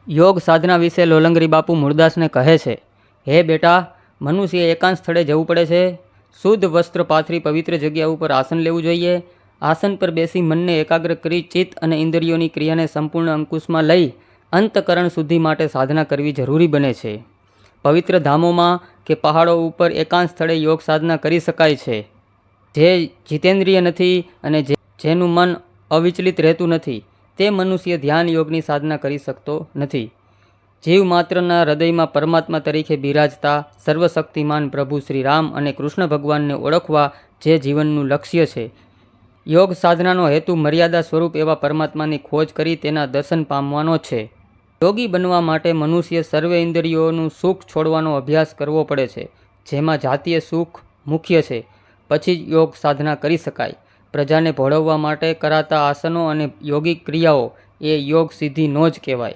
યોગ સાધના વિશે લોલંગરી બાપુ મૂળદાસને કહે છે, હે બેટા, મનુષ્ય એકાંત સ્થળે જવું પડે છે. શુદ્ધ વસ્ત્ર પાથરી પવિત્ર જગ્યા ઉપર આસન લેવું જોઈએ. આસન પર બેસી મનને એકાગ્ર કરી ચિત્ત અને ઇન્દ્રિયોની ક્રિયાને સંપૂર્ણ અંકુશમાં લઈ અંતકરણ શુદ્ધિ માટે સાધના કરવી જરૂરી બને છે. પવિત્ર ધામોમાં કે પહાડો ઉપર એકાંત સ્થળે યોગ સાધના કરી શકાય છે. જે જીતેન્દ્રિય નથી અને જેનું મન અવિચલિત રહેતું નથી, તે મનુષ્ય ધ્યાન યોગની સાધના કરી શકતો નથી. જીવ માત્રના હૃદયમાં પરમાત્મા તરીકે બિરાજતા સર્વશક્તિમાન પ્રભુ શ્રી રામ અને કૃષ્ણ ભગવાનને ઓળખવા જે જીવનનું લક્ષ્ય છે. યોગ સાધનાનો હેતુ મર્યાદા સ્વરૂપ એવા પરમાત્માની ખોજ કરી તેના દર્શન પામવાનો છે. યોગી બનવા માટે મનુષ્ય સર્વે ઇન્દ્રિયોનું સુખ છોડવાનો અભ્યાસ કરવો પડે છે, જેમાં જાતીય સુખ મુખ્ય છે. પછી જ યોગ સાધના કરી શકાય. પ્રજાને ભોળવવા માટે કરાતા આસનો અને યોગિક ક્રિયાઓ એ યોગ સિદ્ધિ નો જ કહેવાય.